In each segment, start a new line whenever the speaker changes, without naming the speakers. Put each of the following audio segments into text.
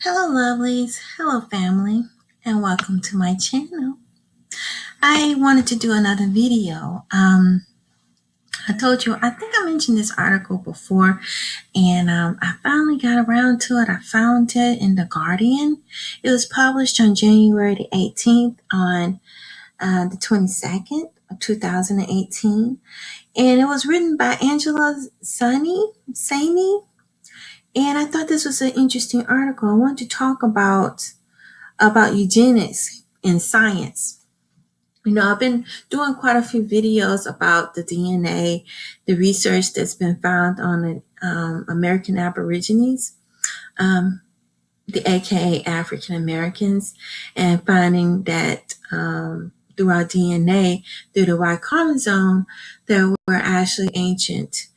Hello, lovelies. Hello, family, and welcome to my channel. I wanted to do another video. I told you, I think I mentioned this article before, and I finally got around to it. I found it in The Guardian. It was published on January the 18th on the 22nd of 2018, and it was written by Angela Saini, and I thought this was an interesting article. I wanted to talk about eugenics in science. I've been doing quite a few videos about the DNA, the research that's been found on the American Aborigines, the AKA African Americans, and finding that through our DNA, through the Y chromosome, that we're actually ancient.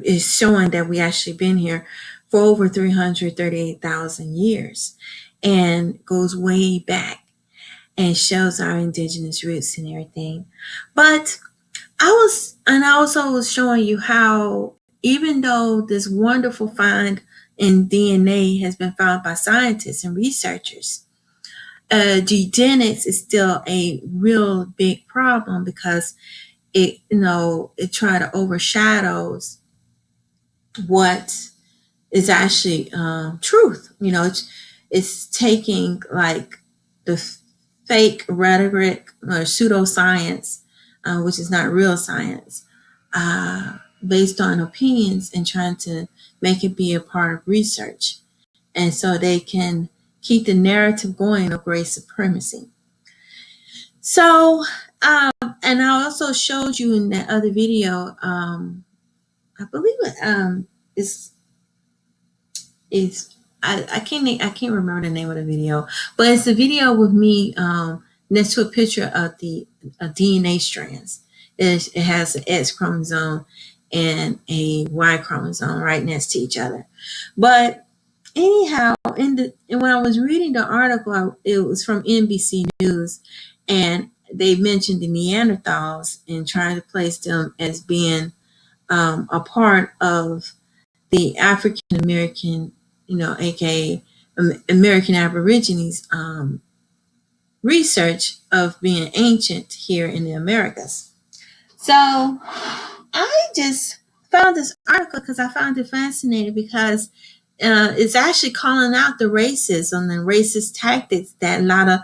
Is showing that we actually been here for over 338,000 years and goes way back and shows our indigenous roots and everything. But I also was showing you how even though this wonderful find in DNA has been found by scientists and researchers, eugenics is still a real big problem because it try to overshadows what is actually truth. It's taking like the fake rhetoric or pseudoscience, which is not real science, based on opinions and trying to make it be a part of research. And so they can keep the narrative going of race supremacy. So, and I also showed you in that other video, I believe it is I can't remember the name of the video, but it's a video with me next to a picture of the DNA strands. It has an X chromosome and a Y chromosome right next to each other. But anyhow, and when I was reading the article, it was from NBC News, and they mentioned the Neanderthals and trying to place them as being a part of the African American, aka American Aborigines research of being ancient here in the Americas. So I just found this article because I found it fascinating because it's actually calling out the racism and racist tactics that a lot of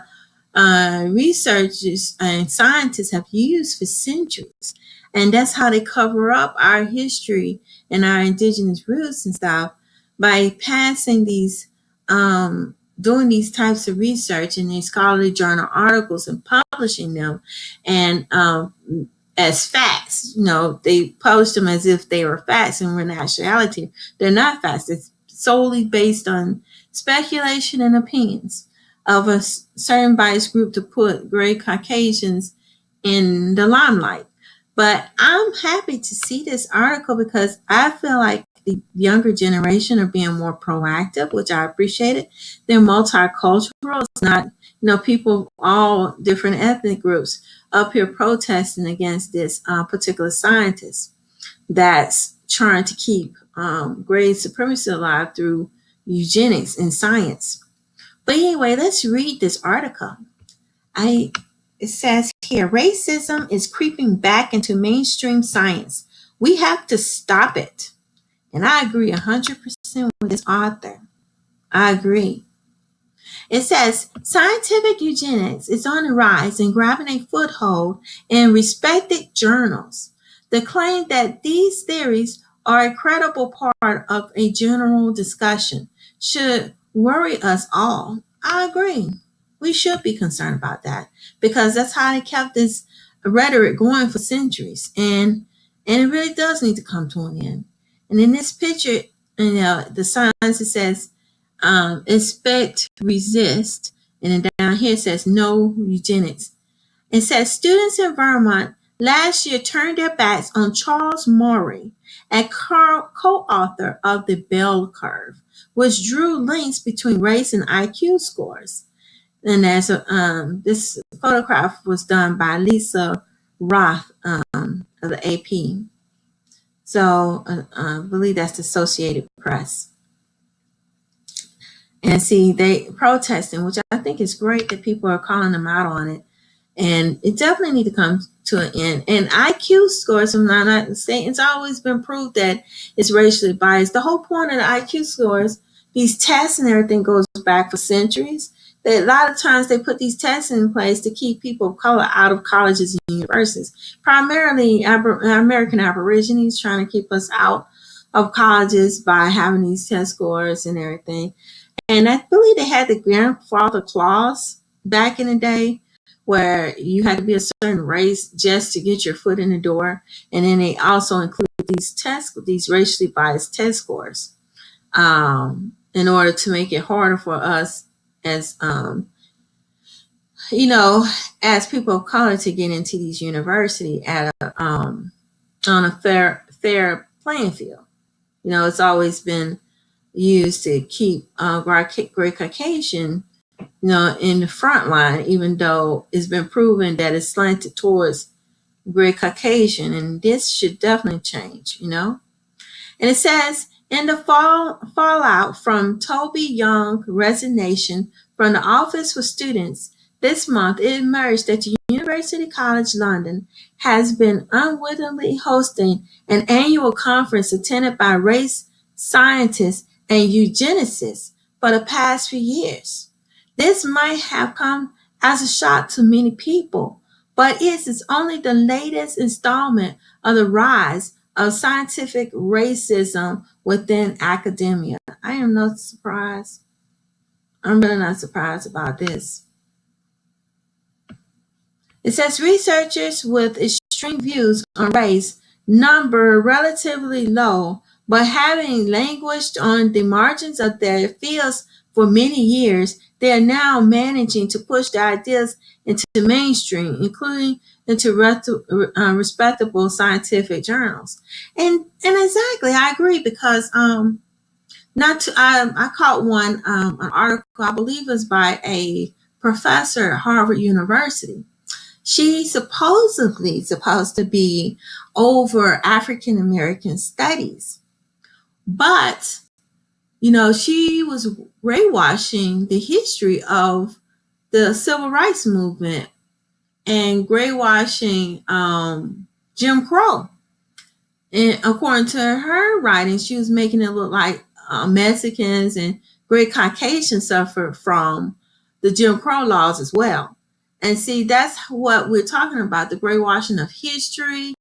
researchers and scientists have used for centuries. And that's how they cover up our history and our indigenous roots and stuff by passing these, doing these types of research in these scholarly journal articles and publishing them. And as facts, they publish them as if they were facts, and in actuality, they're not facts. It's solely based on speculation and opinions of a certain biased group to put gray Caucasians in the limelight. But I'm happy to see this article because I feel like the younger generation are being more proactive, which I appreciate it. They're multicultural. It's not, people, all different ethnic groups up here protesting against this particular scientist that's trying to keep grade supremacy alive through eugenics in science. But anyway, let's read this article. It says here, racism is creeping back into mainstream science. We have to stop it. And I agree 100% with this author. I agree. It says, scientific eugenics is on the rise and grabbing a foothold in respected journals. The claim that these theories are a credible part of a general discussion should worry us all. I agree. We should be concerned about that because that's how they kept this rhetoric going for centuries. And it really does need to come to an end. And in this picture, the signs, it says, expect, resist. And then down here it says, no eugenics. It says, students in Vermont last year turned their backs on Charles Murray, a co-author of The Bell Curve, which drew links between race and IQ scores. And there's this photograph was done by Lisa Roth of the AP. So I believe that's the Associated Press. And see, they protesting, which I think is great that people are calling them out on it. And it definitely need to come to an end. And IQ scores from the United States, it's always been proved that it's racially biased. The whole point of the IQ scores, these tests and everything goes back for centuries. That a lot of times they put these tests in place to keep people of color out of colleges and universities, primarily American Aborigines, trying to keep us out of colleges by having these test scores and everything. And I believe they had the grandfather clause back in the day where you had to be a certain race just to get your foot in the door. And then they also included these tests, these racially biased test scores, in order to make it harder for us as, as people of color to get into these universities at on a fair playing field. It's always been used to keep Great Caucasian, in the front line, even though it's been proven that it's slanted towards Great Caucasian, and this should definitely change. And it says, in the fallout from Toby Young resignation from the Office for Students this month, it emerged that the University College London has been unwittingly hosting an annual conference attended by race scientists and eugenicists for the past few years. This might have come as a shock to many people, but it is only the latest installment of the rise of scientific racism within academia. I am not surprised. I'm really not surprised about this. It says researchers with extreme views on race number relatively low, but having languished on the margins of their fields for many years, they are now managing to push their ideas into the mainstream, including into respectable scientific journals. And exactly, I agree, because I caught an article, I believe it was by a professor at Harvard University. She's supposed to be over African American studies, but she was brainwashing the history of the civil rights movement and brainwashing Jim Crow. And according to her writings, she was making it look like Mexicans and Great Caucasians suffered from the Jim Crow laws as well. And see, that's what we're talking about, the brainwashing of history,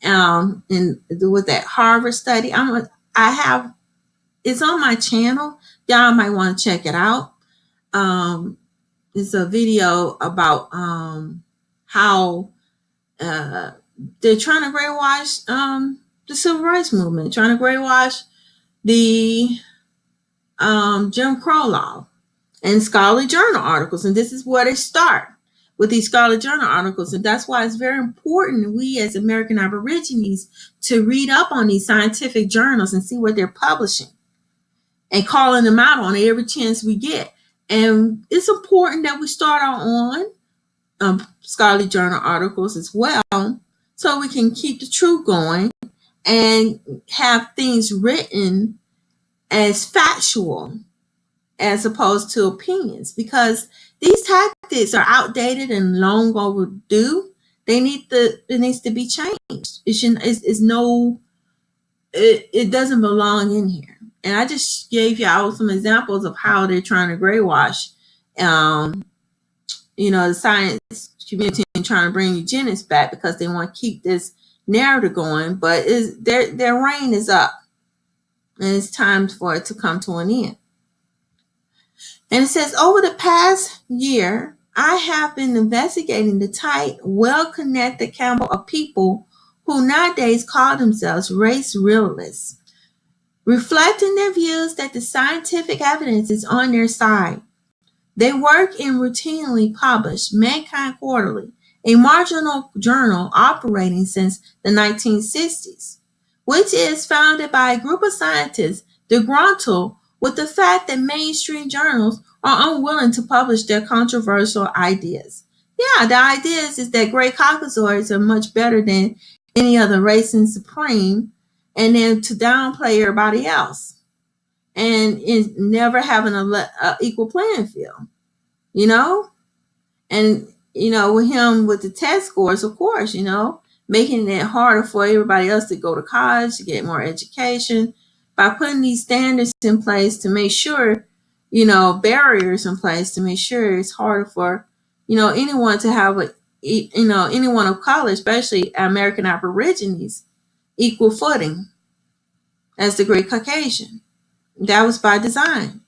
and with that Harvard study. It's on my channel. Y'all might want to check it out. It's a video about how they're trying to brainwash the civil rights movement, trying to brainwash the Jim Crow law and scholarly journal articles. And this is where they start, with these scholarly journal articles. And that's why it's very important, we as American Aborigines, to read up on these scientific journals and see what they're publishing and calling them out on every chance we get. And it's important that we start our own scholarly journal articles as well, so we can keep the truth going and have things written as factual as opposed to opinions, because these tactics are outdated and long overdue. It needs to be changed. It doesn't belong in here. And I just gave y'all some examples of how they're trying to graywash, the science community, and trying to bring eugenics back because they want to keep this narrative going. But their reign is up, and it's time for it to come to an end. And it says, over the past year, I have been investigating the tight, well-connected camp of people who nowadays call themselves race realists, reflecting their views that the scientific evidence is on their side. They work in routinely published Mankind Quarterly, a marginal journal operating since the 1960s, which is founded by a group of scientists disgruntled with the fact that mainstream journals are unwilling to publish their controversial ideas. Yeah, the idea is that great Caucasoids are much better than any other race in supreme, and then to downplay everybody else. and in never having a equal playing field, you know? And, with him with the test scores, of course, making it harder for everybody else to go to college, to get more education by putting these standards in place to make sure, barriers in place to make sure it's harder for, anyone to have anyone of color, especially American Aborigines, equal footing as the Great Caucasian. That was by design.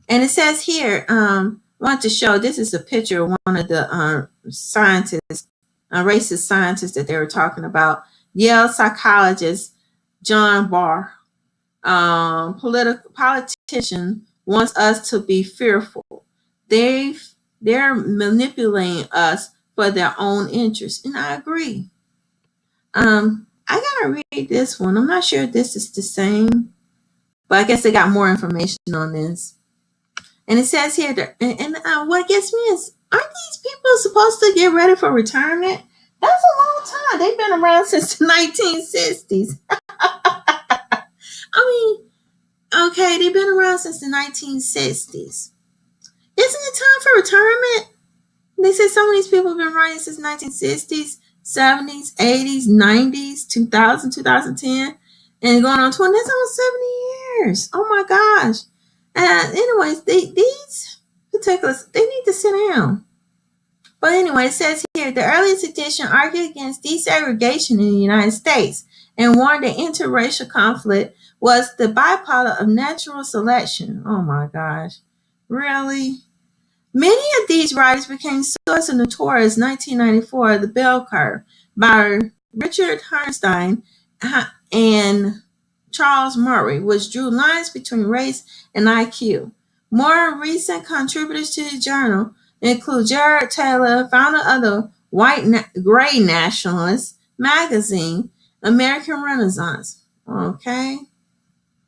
And it says here, I want to show, this is a picture of one of the scientists, racist scientists that they were talking about. Yale psychologist John Barr, politician, wants us to be fearful. They're manipulating us for their own interests, and I agree. I gotta read this one. I'm not sure if this is the same, but I guess they got more information on this. And it says here, what gets me is, aren't these people supposed to get ready for retirement? That's a long time. They've been around since the 1960s. I mean, okay, they've been around since the 1960s. Isn't it time for retirement? They said some of these people have been writing since 1960s, 70s, 80s, 90s, 2000, 2010, and going on 20. That's almost 70 years. Oh my gosh. Anyways, these particulars, they need to sit down. But anyway, it says here, the earliest edition argued against desegregation in the United States and warned that interracial conflict was the byproduct of natural selection. Oh my gosh. Really? Many of these writers became source of notorious 1994, The Bell Curve, by Richard Herrnstein and Charles Murray, which drew lines between race and IQ. More recent contributors to the journal include Jared Taylor, founder of the Gray Nationalist magazine, American Renaissance. Okay.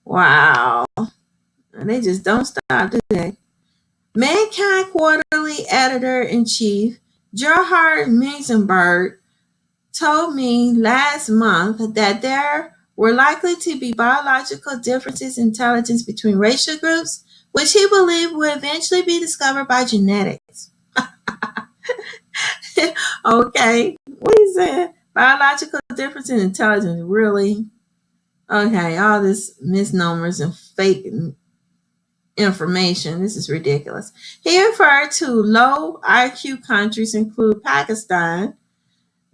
Wow. And they just don't stop, do they? Mankind Quarterly editor-in-chief Gerhard Meisenberg told me last month that there were likely to be biological differences in intelligence between racial groups, which he believed would eventually be discovered by genetics. Okay, what he said? Biological difference in intelligence, really? Okay, all this misnomers and fake information. This is ridiculous. He referred to low IQ countries include Pakistan.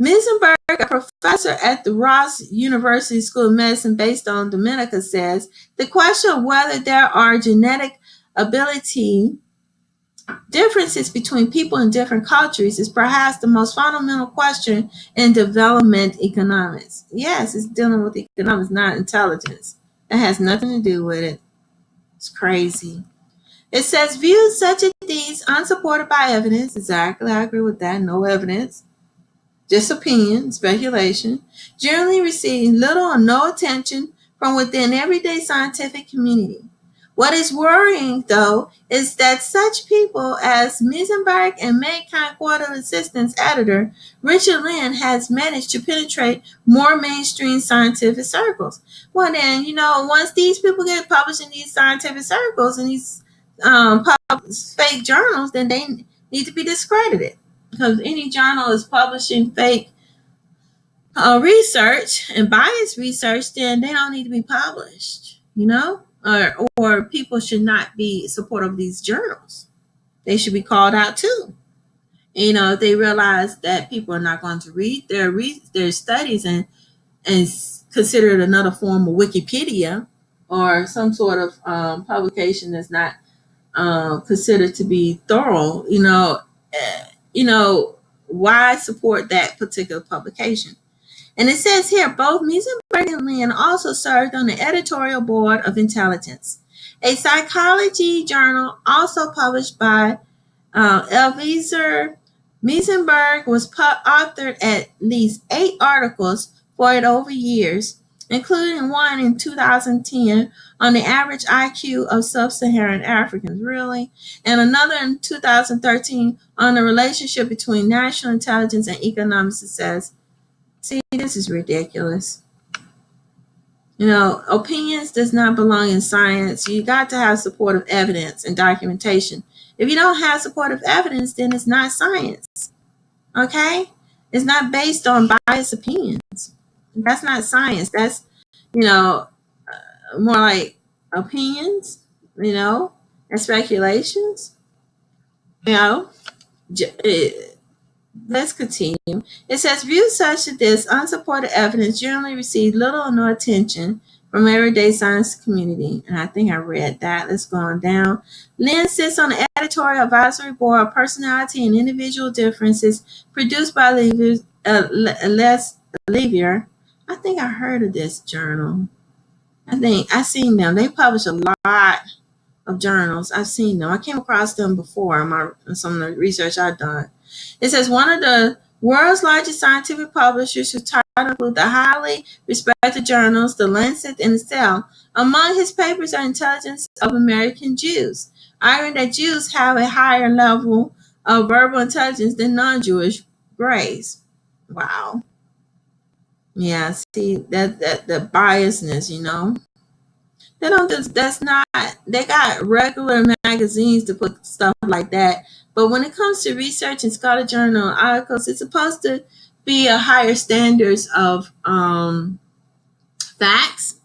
Meisenberg, a professor at the Ross University School of Medicine based on Dominica, says the question of whether there are genetic ability differences between people in different cultures is perhaps the most fundamental question in development economics. Yes, it's dealing with economics, not intelligence. It has nothing to do with it. It's crazy. It says views such as these, unsupported by evidence, exactly, I agree with that, no evidence, just opinion, speculation, generally receive little or no attention from within everyday scientific community. What is worrying, though, is that such people as Meisenberg and Mankind Quarterly Assistant Editor Richard Lynn has managed to penetrate more mainstream scientific circles. Well, then, once these people get published in these scientific circles and these fake journals, then they need to be discredited. Because any journal is publishing fake research and biased research, then they don't need to be published, or people should not be supportive of these journals. They should be called out too. If they realize that people are not going to read their studies and consider it another form of Wikipedia or some sort of publication that's not considered to be thorough, why support that particular publication? And it says here, both Meisenberg and Lynn also served on the editorial board of Intelligence, a psychology journal also published by Elviezer. Meisenberg was authored at least 8 articles for it over years, including one in 2010 on the average IQ of sub-Saharan Africans, really, and another in 2013 on the relationship between national intelligence and economic success. See, this is ridiculous. Opinions does not belong in science. You got to have supportive evidence and documentation. If you don't have supportive evidence, then it's not science. Okay? It's not based on biased opinions. That's not science. That's, you know, more like opinions, and speculations. You know, let's continue. It says views such as this unsupported evidence generally receive little or no attention from everyday science community. And I think I read that. Let's go on down. Lynn sits on the editorial advisory board of personality and individual differences produced by Les Levier. I think I heard of this journal. I think I've seen them. They publish a lot of journals. I've seen them. I came across them before in some of the research I've done. It says one of the world's largest scientific publishers whose title include the highly respected journals, The Lancet and Cell. Among his papers are Intelligence of American Jews, arguing that Jews have a higher level of verbal intelligence than non-Jewish Greys. Wow. Yeah, see that the biasness, They don't just that's not they got regular magazines to put stuff like that. But when it comes to research and scholar journal articles, it's supposed to be a higher standards of facts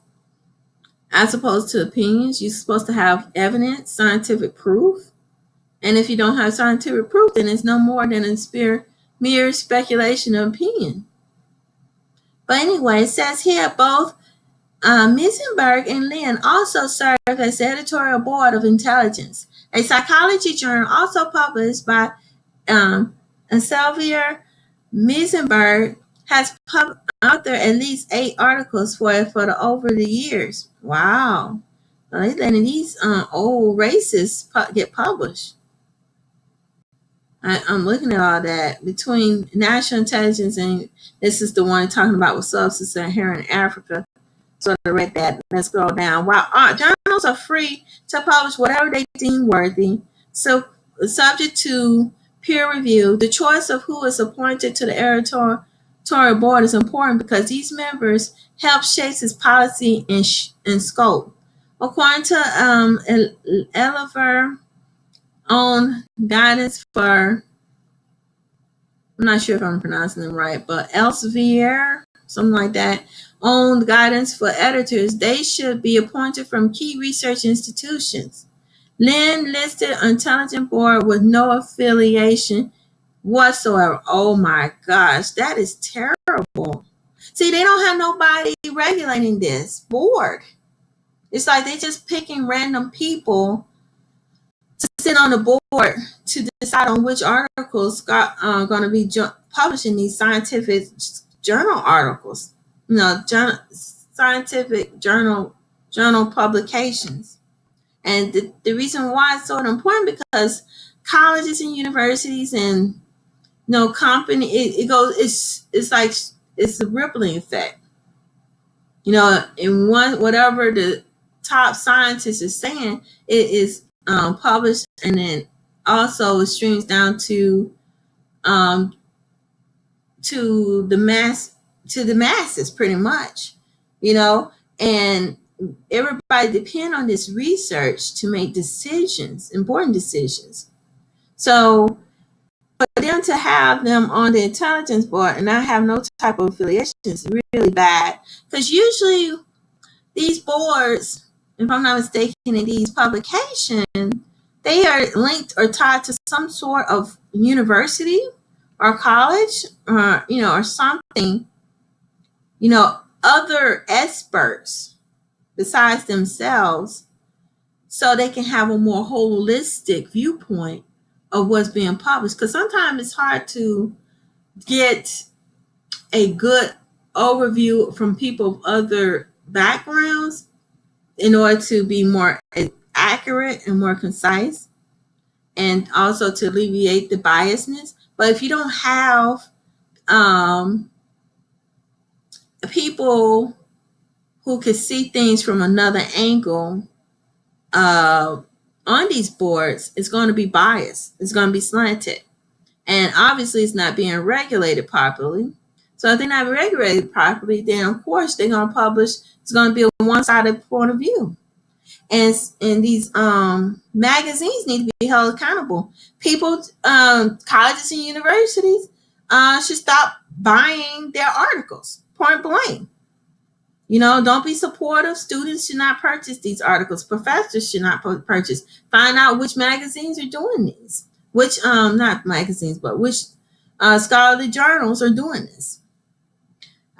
as opposed to opinions. You're supposed to have evidence, scientific proof. And if you don't have scientific proof, then it's no more than a mere speculation or opinion. But anyway, it says here both Misenberg and Lynn also serve as the editorial board of Intelligence, a psychology journal also published by Xavier Misenberg has authored at least 8 articles for it over the years. Wow. They're letting these old racists get published. I'm looking at all that between national intelligence and this is the one talking about with sub-Saharan Africa. Sort of read that. Let's scroll down. While journals are free to publish whatever they deem worthy, so subject to peer review, the choice of who is appointed to the editorial board is important because these members help shape its policy and scope. According to Eliver on guidance for, I'm not sure if I'm pronouncing them right, but Elsevier, something like that, on guidance for editors, they should be appointed from key research institutions. Lynn listed intelligent board with no affiliation whatsoever. Oh my gosh, that is terrible. See, they don't have nobody regulating this board. It's like they just picking random people to sit on the board to decide on which articles are going to be published in these scientific journal articles. Scientific journal publications. And the reason why it's so important because colleges and universities and company it's like it's a rippling effect. In whatever the top scientists are saying, it is published and then also it streams down to the masses pretty much, and everybody depend on this research to make decisions, important decisions. So for them to have them on the intelligence board and not have no type of affiliation is really bad because usually these boards, if I'm not mistaken, in these publications, they are linked or tied to some sort of university or college or something, other experts besides themselves so they can have a more holistic viewpoint of what's being published. Because sometimes it's hard to get a good overview from people of other backgrounds in order to be more accurate and more concise and also to alleviate the biasness. But if you don't have people who can see things from another angle on these boards, it's going to be biased. It's going to be slanted. And obviously it's not being regulated properly. So if they're not regulated properly, then of course they're going to publish. It's going to be a one-sided point of view. And these magazines need to be held accountable. People, colleges and universities should stop buying their articles, point blank. Don't be supportive. Students should not purchase these articles. Professors should not purchase. Find out which magazines are doing these. Which, not magazines, but which scholarly journals are doing this.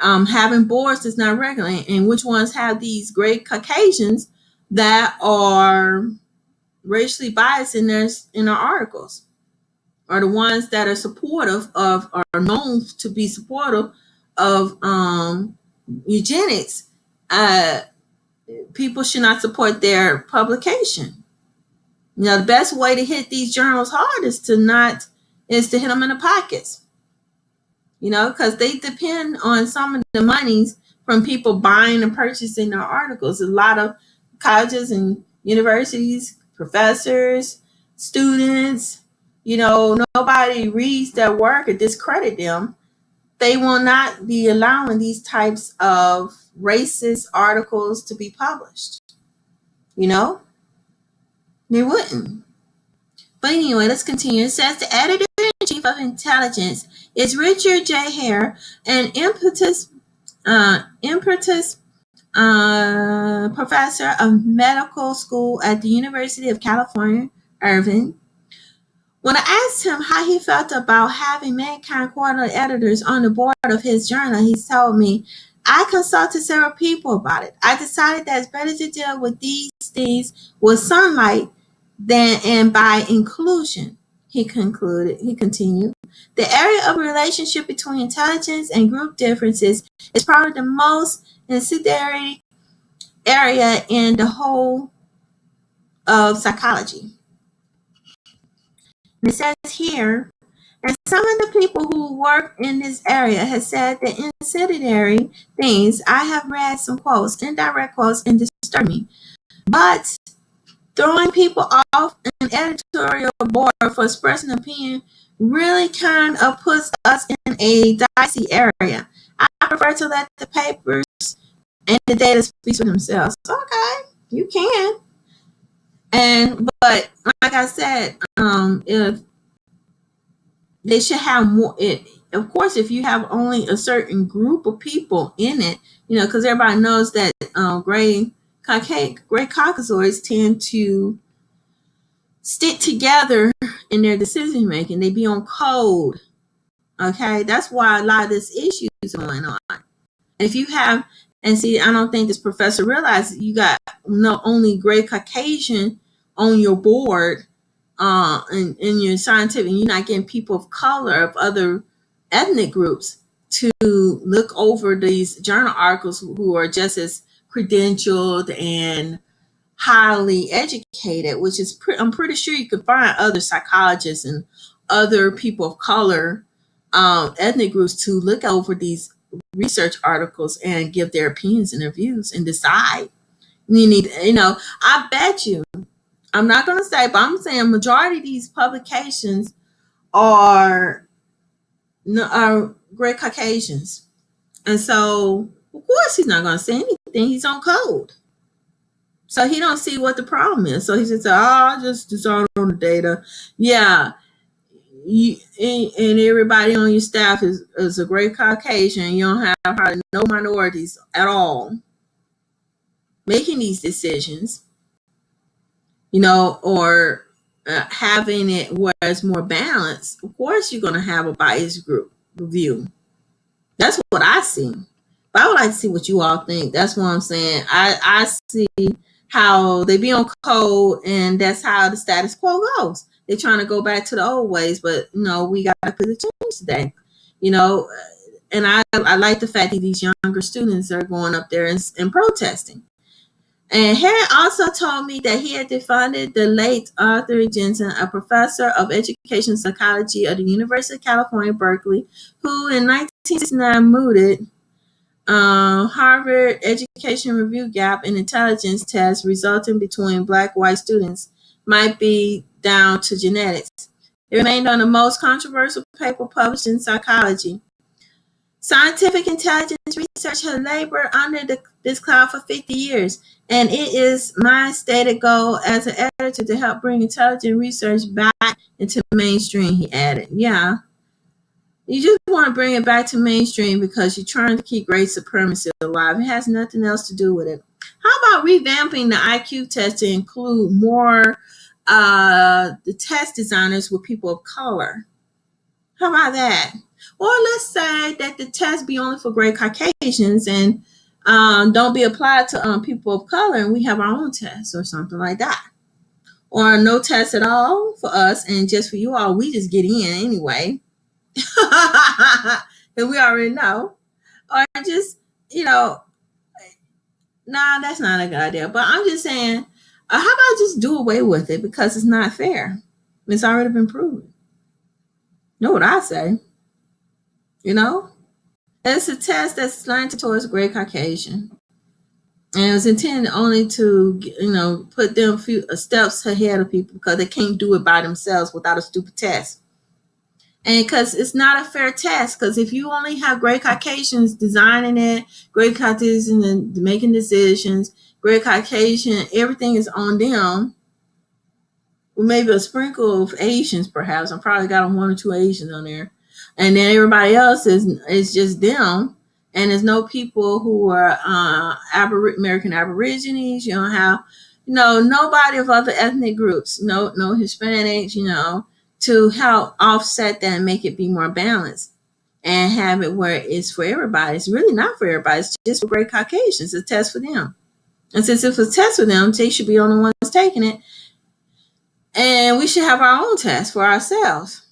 Having boards that's not regulated, and which ones have these great Caucasians that are racially biased in their articles, are the ones that are supportive of, are known to be supportive of eugenics. People should not support their publication. The best way to hit these journals hard is to hit them in the pockets. Because they depend on some of the monies from people buying and purchasing their articles. A lot of colleges and universities, professors, students, nobody reads their work or discredit them. They will not be allowing these types of racist articles to be published. They wouldn't. But anyway, let's continue. It says the editor-in-chief of Intelligence is Richard J. Hare, an Impetus professor of medical school at the University of California, Irvine. When I asked him how he felt about having Mankind Quarterly editors on the board of his journal, he told me, I consulted several people about it. I decided that it's better to deal with these things with sunlight and by inclusion, he continued. The area of relationship between intelligence and group differences is probably the most incendiary area in the whole of psychology. It says here, and some of the people who work in this area have said the incendiary things. I have read some quotes, indirect quotes, and disturb me. But throwing people off an editorial board for expressing opinion really kind of puts us in a dicey area. I prefer to let the papers and the data speak for themselves. Okay, you can. But like I said, if they should have more, of course, if you have only a certain group of people in it, because everybody knows that gray Caucasoids tend to stick together in their decision making. They be on code. Okay, that's why a lot of this issue is going on. If you have, and see, I don't think this professor realizes you got not only gray Caucasian on your board, in your scientific, and you're not getting people of color, of other ethnic groups, to look over these journal articles who are just as credentialed and highly educated, which is I'm pretty sure you could find other psychologists and other people of color, ethnic groups, to look over these research articles and give their opinions and their views and decide. You need, I bet you, I'm not going to say, but I'm saying majority of these publications are gray Caucasians. And so, of course, he's not going to say anything. He's on code. So he don't see what the problem is. So he just said, I just decided on the data. Yeah. And everybody on your staff is a gray Caucasian. You don't have hardly no minorities at all making these decisions, or having it where it's more balanced. Of course, you're going to have a biased group view. That's what I see. But I would like to see what you all think. That's what I'm saying. I see how they be on code, and that's how the status quo goes. They're trying to go back to the old ways, but we got to put a change today. And I like the fact that these younger students are going up there and protesting. And Harry also told me that he had defended the late Arthur Jensen, a professor of education psychology at the University of California, Berkeley, who in 1969 mooted Harvard education review gap in intelligence tests resulting between black-white students might be down to genetics. It remained on the most controversial paper published in psychology. Scientific intelligence research has labored under this cloud for 50 years, and it is my stated goal as an editor to help bring intelligent research back into mainstream, he added. Yeah, you just want to bring it back to mainstream because you're trying to keep race supremacy alive. It has nothing else to do with it. How about revamping the IQ test to include more the test designers with people of color? How about that? Or let's say that the test be only for gray Caucasians and don't be applied to people of color, and we have our own test or something like that. Or no test at all for us, and just for you all, we just get in anyway. And we already know. Or just, nah, that's not a good idea. But I'm just saying, how about just do away with it because it's not fair? It's already been proven. You know what I say? It's a test that's slanted towards gray Caucasian. And it was intended only to, put them a few steps ahead of people because they can't do it by themselves without a stupid test. And because it's not a fair test, because if you only have gray Caucasians designing it, gray Caucasians and making decisions, gray Caucasian, everything is on them. Well, maybe a sprinkle of Asians, perhaps. I probably got one or two Asians on there. And then everybody else is just them. And there's no people who are American Aborigines. You don't have, nobody of other ethnic groups, no Hispanics, to help offset that and make it be more balanced and have it where it's for everybody. It's really not for everybody. It's just for gray Caucasians. It's a test for them. And since it's a test for them, they should be the only ones taking it. And we should have our own test for ourselves,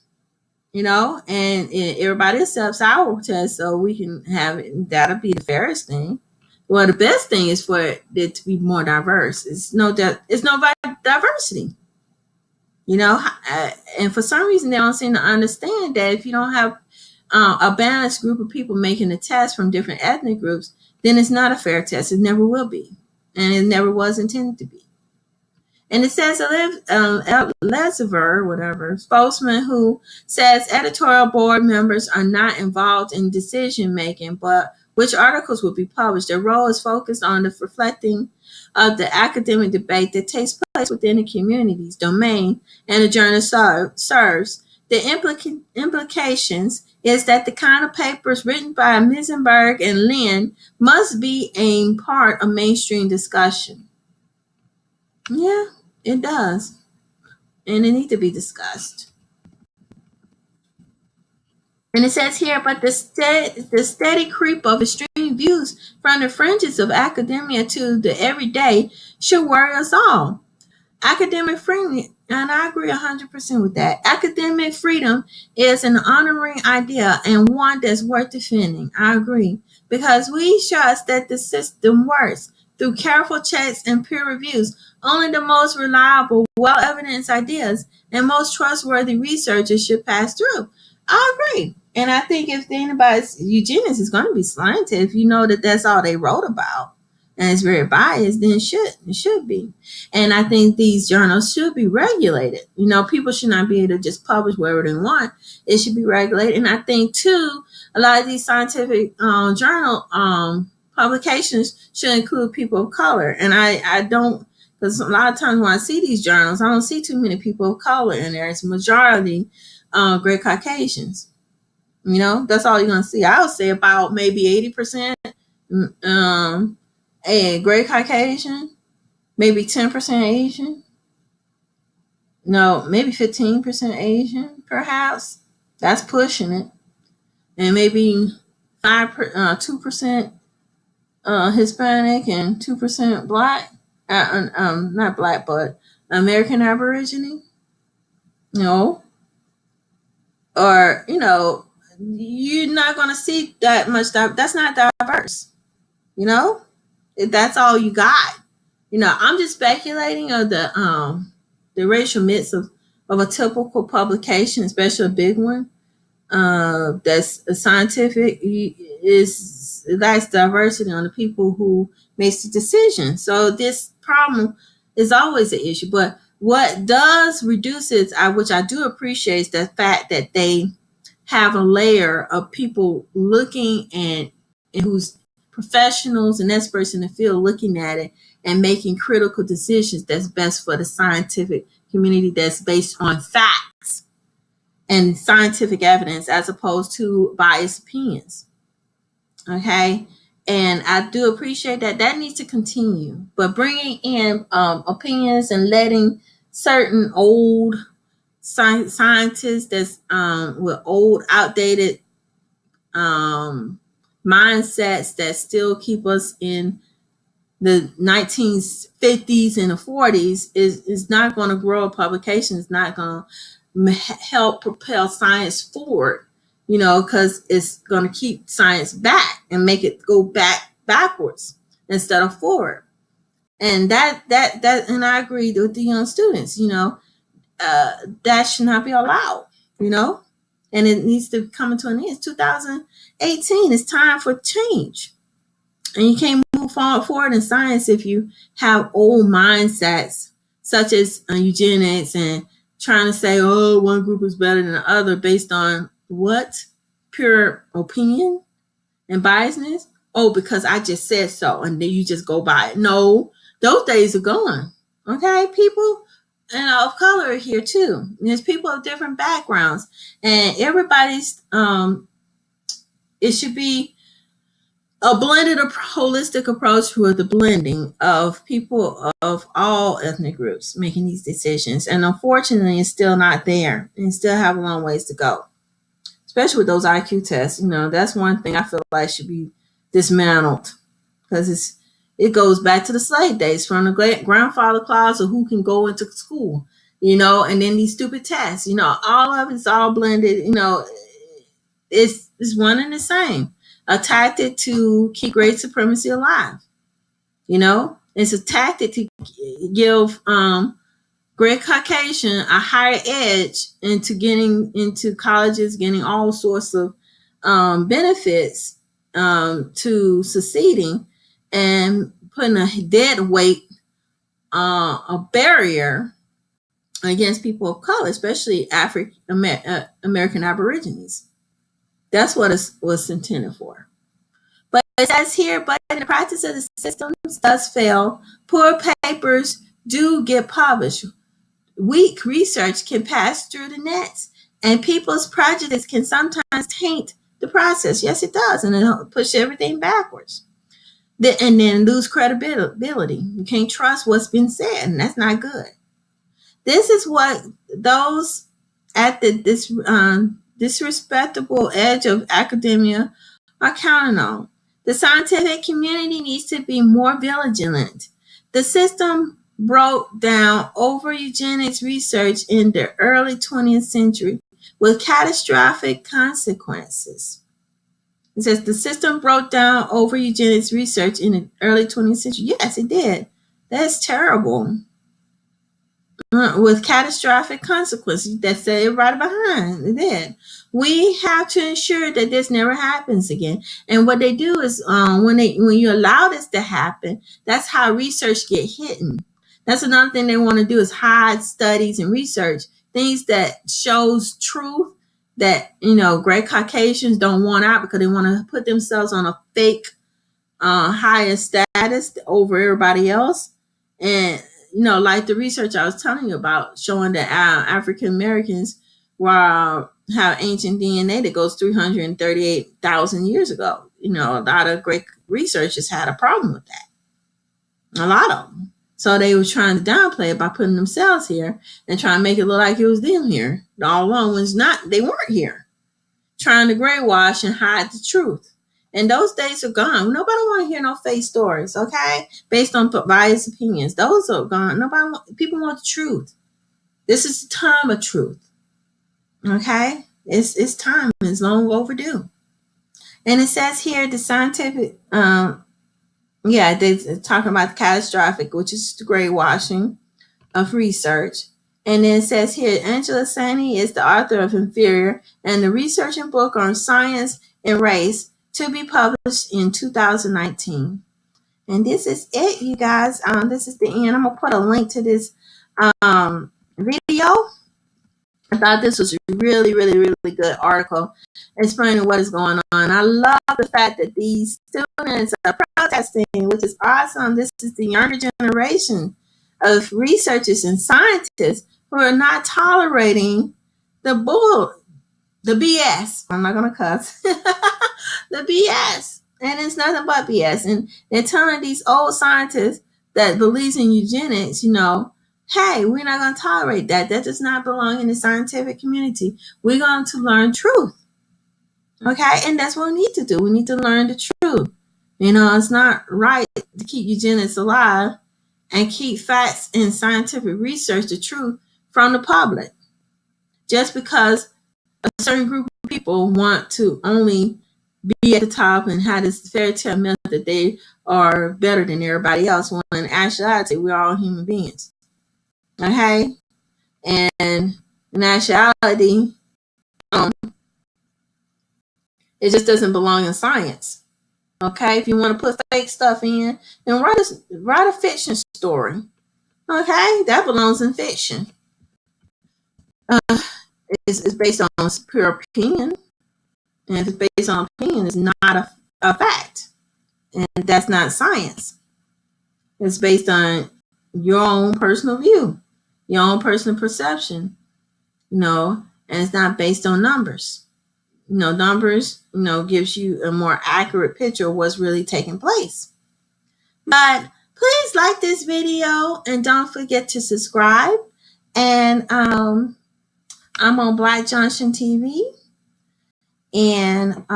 and everybody accepts our test so we can have it. That'll be the fairest thing. Well, the best thing is for it to be more diverse. It's no diversity. And for some reason, they don't seem to understand that if you don't have a balanced group of people making a test from different ethnic groups, then it's not a fair test. It never will be. And it never was intended to be. And it says Elsevier, whatever, spokesman who says editorial board members are not involved in decision making, but which articles will be published. Their role is focused on the reflecting of the academic debate that takes place within the community's domain and the journal serves. The implications is that the kind of papers written by Misenberg and Lynn must be a part of mainstream discussion. Yeah, it does. And it needs to be discussed. And it says here, but the steady creep of extreme views from the fringes of academia to the everyday should worry us all. Academic freedom, and I agree 100% with that. Academic freedom is an honoring idea and one that's worth defending. I agree. Because we trust that the system works through careful checks and peer reviews. Only the most reliable, well-evidenced ideas and most trustworthy researchers should pass through. I agree. And I think if anybody's eugenics is going to be slanted, if you know that that's all they wrote about and it's very biased, then it should be. And I think these journals should be regulated. People should not be able to just publish wherever they want. It should be regulated. And I think, too, a lot of these scientific journal publications should include people of color. And I don't, because a lot of times when I see these journals, I don't see too many people of color in there. It's a majority gray Caucasians. That's all you're going to see. I would say about maybe 80% a gray Caucasian, maybe 10% Asian. No, maybe 15% Asian, perhaps. That's pushing it. And maybe 2% Hispanic and 2% Black. Not Black, but American Aborigine. Or, you're not going to see that much. That's not diverse. That's all you got. I'm just speculating of the racial mix of a typical publication, especially a big one. That's a scientific that's diversity on the people who makes the decision. So this problem is always an issue. But what does reduce it, which I do appreciate, is the fact that they have a layer of people looking and who's professionals and experts in the field looking at it and making critical decisions that's best for the scientific community, that's based on facts and scientific evidence as opposed to biased opinions. Okay. And I do appreciate that. That needs to continue. But bringing in opinions and letting certain old scientists that's with old, outdated mindsets that still keep us in the 1950s and the 40s is not going to grow a publication. It's not going to help propel science forward, because it's going to keep science back and make it go backwards instead of forward. And that and I agree with the young students, that should not be allowed, and it needs to come into an end. It's 2018. It's time for change. And you can't move forward in science if you have old mindsets such as eugenics and trying to say, oh, one group is better than the other based on what? Pure opinion and biasness? Oh, because I just said so, and then you just go by it. No, those days are gone. Okay, people of color are here too. There's people of different backgrounds, and everybody's it should be a blended, holistic approach with the blending of people of all ethnic groups making these decisions. And unfortunately, it's still not there, and still have a long ways to go, especially with those IQ tests. That's one thing I feel like should be dismantled, because it goes back to the slave days, from the grandfather clause of who can go into school, and then these stupid tests, all of it's all blended, it's one and the same. A tactic to keep great supremacy alive. It's a tactic to give great Caucasian a higher edge into getting into colleges, getting all sorts of benefits to succeeding, and putting a dead weight, a barrier against people of color, especially American Aborigines. That's what it was intended for. But it says here, but in the practice of the systems does fail, poor papers do get published. Weak research can pass through the nets, and people's prejudice can sometimes taint the process. Yes, it does, and it'll push everything backwards. And then lose credibility. You can't trust what's been said, and that's not good. This is what those at this disrespectable edge of academia are counting on. The scientific community needs to be more vigilant. The system broke down over eugenics research in the early 20th century with catastrophic consequences. It says the system broke down over eugenics research in the early 20th century. Yes, it did. That's terrible. With catastrophic consequences that say right behind it did. We have to ensure that this never happens again. And what they do is when you allow this to happen, that's how research get hidden. That's another thing they want to do, is hide studies and research, things that shows truth that great Caucasians don't want out, because they want to put themselves on a fake higher status over everybody else. And like the research I was telling you about, showing that African Americans have ancient DNA that goes 338,000 years ago. A lot of great researchers had a problem with that. A lot of them. So they were trying to downplay it by putting themselves here and trying to make it look like it was them here. All along was not. They weren't here. Trying to graywash and hide the truth. And those days are gone. Nobody want to hear no fake stories, okay? Based on biased opinions. Those are gone. People want the truth. This is the time of truth. Okay? It's time. It's long overdue. And it says here the scientific, they're talking about the catastrophic, which is the graywashing of research. And then it says here, Angela Sani is the author of Inferior and the research and book on science and race, to be published in 2019. And this is it, you guys. This is the end. I'm going to put a link to this video I thought this was a really, really, really good article explaining what is going on. I love the fact that these students are protesting, which is awesome. This is the younger generation of researchers and scientists who are not tolerating the BS. I'm not going to cuss. The BS. And it's nothing but BS. And they're telling these old scientists that believes in eugenics, hey, we're not going to tolerate that. That does not belong in the scientific community. We're going to learn truth. Okay? And that's what we need to do. We need to learn the truth. It's not right to keep eugenics alive and keep facts and scientific research, the truth, from the public. Just because a certain group of people want to only be at the top and have this fairy tale myth that they are better than everybody else, when in actuality, we're all human beings. Okay? And in actuality, it just doesn't belong in science. Okay? If you want to put fake stuff in, then write a fiction story. Okay? That belongs in fiction. It's based on pure opinion. And if it's based on opinion, it's not a fact. And that's not science. It's based on your own personal view, your own personal perception, and it's not based on numbers. Numbers, gives you a more accurate picture of what's really taking place. But please like this video and don't forget to subscribe. And I'm on Black Junction TV. And,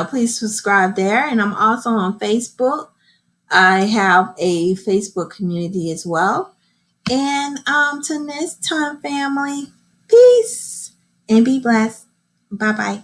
please subscribe there. And I'm also on Facebook. I have a Facebook community as well. And till next time, family, peace and be blessed. Bye-bye.